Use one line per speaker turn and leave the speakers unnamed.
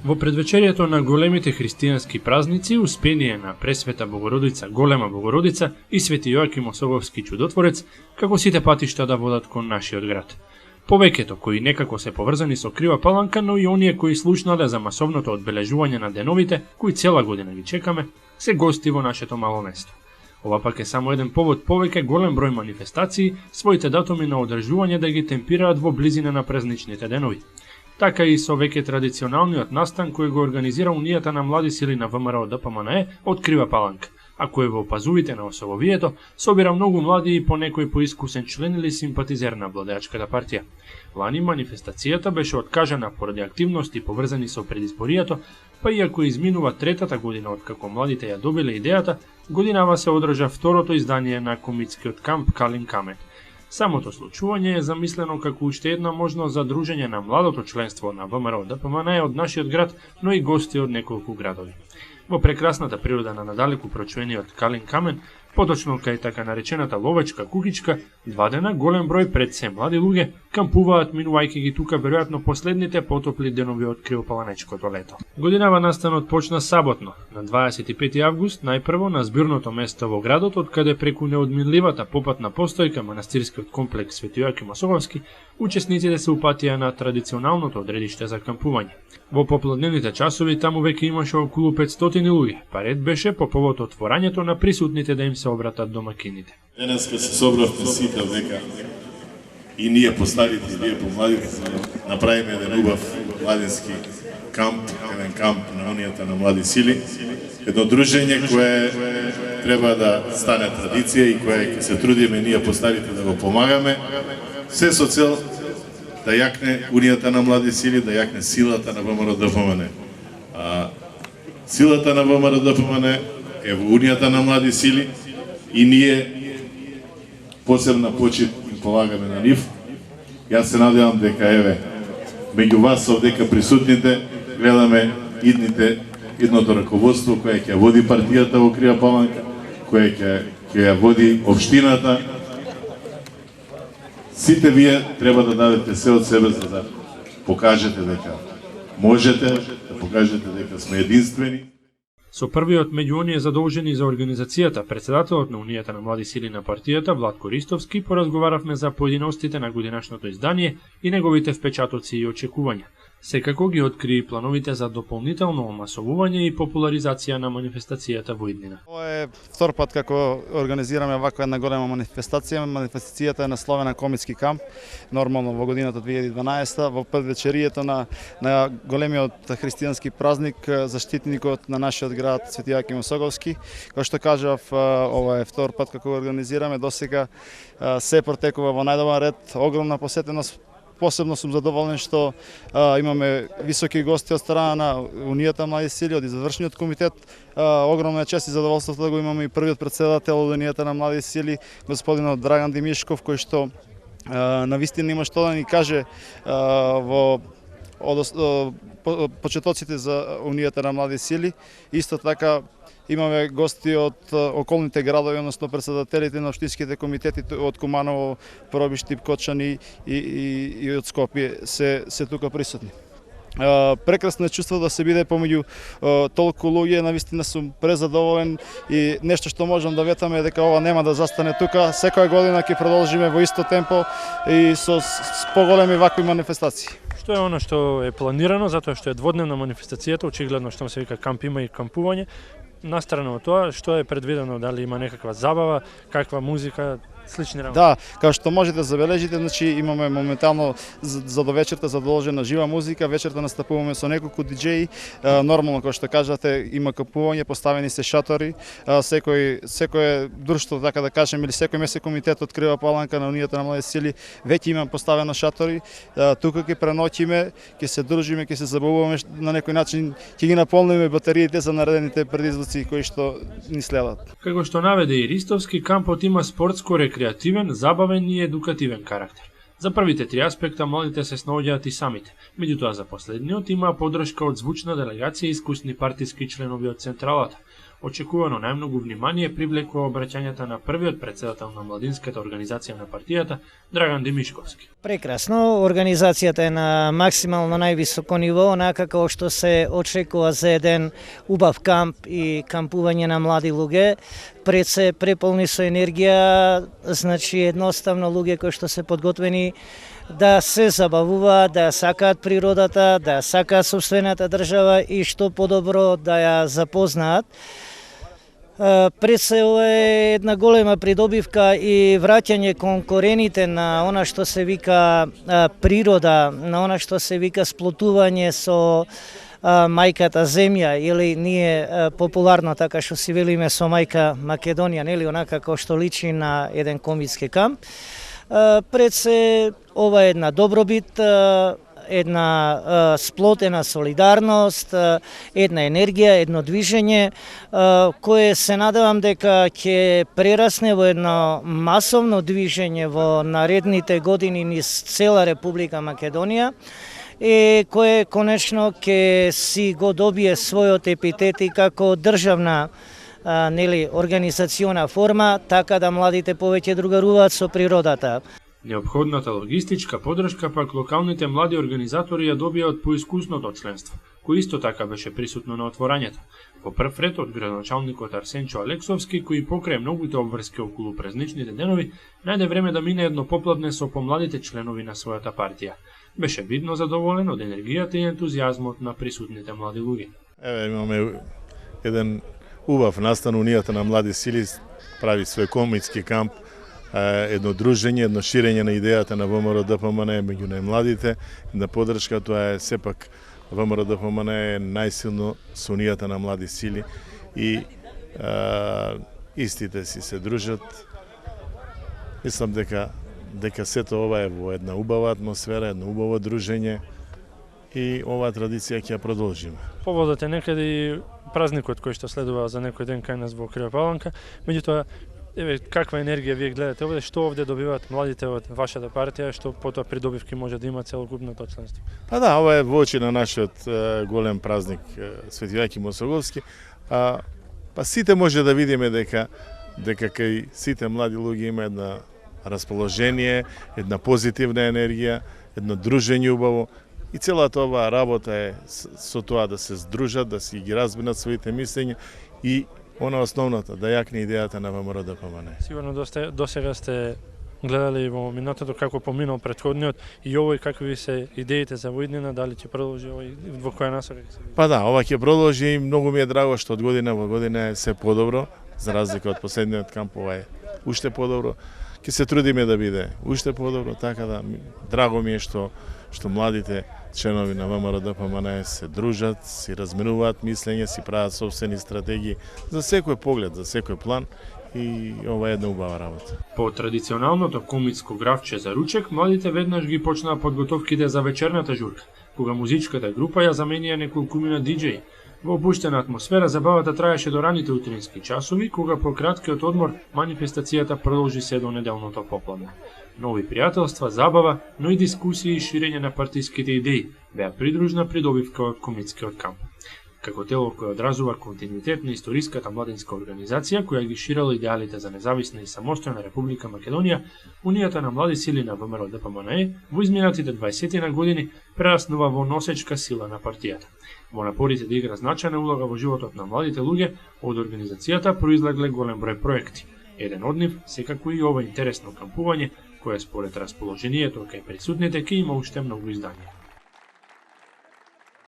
Во предвечерието на големите христијански празници, успение на Пресвета Богородица, Голема Богородица и Свети Јоаким Осоговски чудотворец, како сите патишта да водат кон нашиот град. Повеќето кои некако се поврзани со Крива Паланка, но и оние кои слушнале за масовното одбележување на деновите, кои цела година ги чекаме, се гости во нашето мало место. Ова пак е само еден повод повеќе голем број манифестации, своите датуми на одржување да ги темпираат во близина на празничните денови. Така и со веќе традиционалниот настан кој го организира Унијата на млади сили на ВМРО ДПМНЕ од Крива Паланка, а кој во пазувите на Осововието собира многу млади и понекој поискусен член или симпатизер на владеачката партија. Лани манифестацијата беше откажана поради активности поврзани со предизборијето, па иако изминува третата година откако младите ја добиле идејата, годинава се одржа второто издание на комитскиот камп Калин Камен. Самото случување е замислено како уште една можност за дружење на младото членство на ВМРО ДПМНЕ од нашиот град, но и гости од неколку градови. Во прекрасната природа на надалеку прочуениот Калин Камен, поточно кај така наречената ловечка куќичка, 2 дена голем број пред се млади луѓе кампуваат минувајќи ги тука веројатно последните потопли денови од кривопаланечкото лето. Годинава настанот почна саботно, на 25 август, најпрво на збирното место во градот, од каде преку неодминливата попатна постојка манастирскиот комплекс Свети Јоаким Осоговски, учесниците се упатија на традиционалното одредиште за кампување. Во попладневните часови таму веќе имаше околу 500 луѓе, па ред беше по повод отворањето на присутните да им се обратат домакините.
Денеска се собравме сите дека и ние постарите, и ние помладите, за да направиме еден убав младински камп, еден камп на Унијата на млади сили, едно дружење кое треба да стане традиција и кое ќе се трудиме ние постарите да го помагаме, се со цел да јакне Унијата на млади сили, да јакне силата на ВМРО ДПМНЕ. Силата на ВМРО ДПМНЕ е во Унијата на млади сили и ние посебна почит им полагаме на нив. Јас се надевам дека еве меѓу вас овдека присутните гледаме идното раководство кое ќе води партијата во Крива Паланка, кое ќе ја води општината. Сите вие треба да дадете се од себе за да покажете дека можете, да покажете дека сме единствени.
Со првиот меѓу оние задолжени за организацијата, председателот на Унијата на млади сили на партијата, Владко Ристовски, поразговаравме за поединостите на годинашното издание и неговите впечатоци и очекувања. Секако ги откри плановите за дополнително омасовување и популаризација на манифестацијата во иднина.
Ова е втор пат како организираме ваква една голема манифестација. Манифестацијата е насловена Комитски камп, нормално во годината 2012 во предвечерието на големиот христијански празник, заштитникот на нашиот град Свети Јоаким Осоговски. Кој што кажав, ова е втор пат како организираме. Досега се протекува во најдобар ред, огромна посетеност. Посебно сум задоволен што имаме високи гости од страна на Унијата млади сили, од извршниот комитет. Огромна чест и задоволството да го имаме и првиот председател од Унијата на млади сили, господинот Драган Димишков, кој што навистина има што да ни каже во почетоците за Унијата на млади сили. Исто така имаме гости од околните градови, односно председателите на општинските комитети од Куманово, Пробишти, Кочани и од Скопје се тука присутни. Прекрасно е чувство да се биде помеѓу толку луѓе, навистина сум презадоволен и нешто што можам да ветаме е дека ова нема да застане тука. Секоја година ќе продолжиме во исто темпо и со поголеми вакви манифестации.
Што е она што е планирано, затоа што е дводневна манифестацијата, очигледно што се вика камп има и кампување. Настрана од тоа, што е предвидено, дали има некаква забава, каква музика, слични работи?
Да, како што можете да забележите, значи имаме моментално за до вечерта задолжена жива музика, вечерта настапуваме со неколку диџеи. Нормално, како што кажате, има кампување, поставени се шатори, секој друштво, така да кажем, или секој месен комитет од Крива Паланка на Унијата на млади сили веќе има поставено шатори. Тука ќе преноќиме, ќе се дружиме, ќе се забавуваме, на некој начин ќе ги наполниме батериите за наредените предизвици кои што ни следат.
Како што наведе и Ристовски, кампот има спортско-рекреативен, забавен и едукативен карактер. За првите 3 аспекта младите се снаоѓаат и самите. Меѓутоа за последниот има поддршка од звучна делегација и искусни партиски членови од централата, Очекувано најмногу внимание привлекува обраќањата на првиот претседател на младинската организација на партијата, Драган Димишковски.
Прекрасно, организацијата е на максимално највисоко ниво, онака како што се очекува за еден убав камп и кампување на млади луѓе. Пред се преполни со енергија, значи едноставно луѓе кои што се подготвени да се забавуваат, да сакаат природата, да сакаат собствената држава и што подобро да ја запознаат. Пред се ова е една голема придобивка и враќање кон корените на она што се вика природа, на она што се вика сплотување со мајката земја, или ние популарно така што си велиме со мајка Македонија, нели онака како што личи на еден комитски камп. Пред се ова е една добробит, една сплотена солидарност, една енергија, едно движење, кое се надевам дека ќе прерасне во едно масовно движење во наредните години низ цела Република Македонија, и кое конечно ќе си го добие својот епитет и како државна организациона форма, така да младите повеќе другаруваат со природата.
Неопходната логистичка подршка пак локалните млади организатори ја добија од поискусното членство, кој исто така беше присутно на отворањето. По прв ред од градоначалникот Арсенчо Алексовски, кој покрај многуте обврски околу празничните денови, најде време да мине едно попладне со помладите членови на својата партија. Беше видно задоволен од енергијата и ентузијазмот на присутните млади луѓе.
Имаме еден убав настан, Унијата на млади сили прави свој комитски камп, едно дружење, едно ширење на идејата на ВМРО ДПМН меѓу најмладите, на подршка. Тоа е сепак ВМРО ДПМН е најсилно со Унијата на млади сили и истите си се дружат. Мислам дека сето ова е во една убава атмосфера, едно убаво дружење и оваа традиција ќе ја продолжиме.
Поводот е некаде и празникот кој што следува за некој ден кај нас во Кривопаланка. Меѓутоа, каква енергија вие гледате овде, што овде добиваат младите од вашата партија, што потоа придобивки може да има целокупното членство?
Па да, ова е во очи на нашиот голем празник Свети Јаким Осоговски. Па сите може да видиме дека кај сите млади луѓе има една расположение, една позитивна енергија, едно дружење убаво. И целата оваа работа е со тоа да се здружат, да си ги разбинат своите мислења и она основната, да јакне идејата на ВМРО ДПМН.
Сигурно досега сте гледали во минатото како поминал претходниот и овој какви се идеите за воиднина, дали ќе продолжи овој, во која насока ќе се види?
Па да, ова ќе продолжи и многу ми е драго што од година во година е се подобро, за разлика од последниот камп, ова е уште подобро. Ќе се трудиме да биде уште подобро, така да драго ми е што младите членови на ВМРО ДПМН се дружат, си разменуваат мислење, си прават собствени стратегии за секој поглед, за секој план и ова е една убава работа.
По традиционалното комитско графче за ручек, младите веднаш ги почнаа подготовките за вечерната журка, кога музичката група ја заменија неколкумина диџеи. Во опуштена атмосфера забавата траеше до раните утрински часови, кога по краткиот одмор манифестацијата продолжи се до неделното попладне. Нови пријателства, забава, но и дискусии и ширење на партиските идеи беа придружна придобивка од комитскиот камп. Како тело кој одразува континуитет на историската младинска организација која ги ширела идеалите за независна и самостојна Република Македонија, Унијата на млади сили на ВМРО ДПМН во изминатите 20 години прераснува во носечка сила на партијата. Во напорите да игра значајна улога во животот на младите луѓе, од организацијата произлегле голем број проекти. Еден од нив секако и ова интересно кампување, кое според расположението кај присутните ќе има уште многу издања.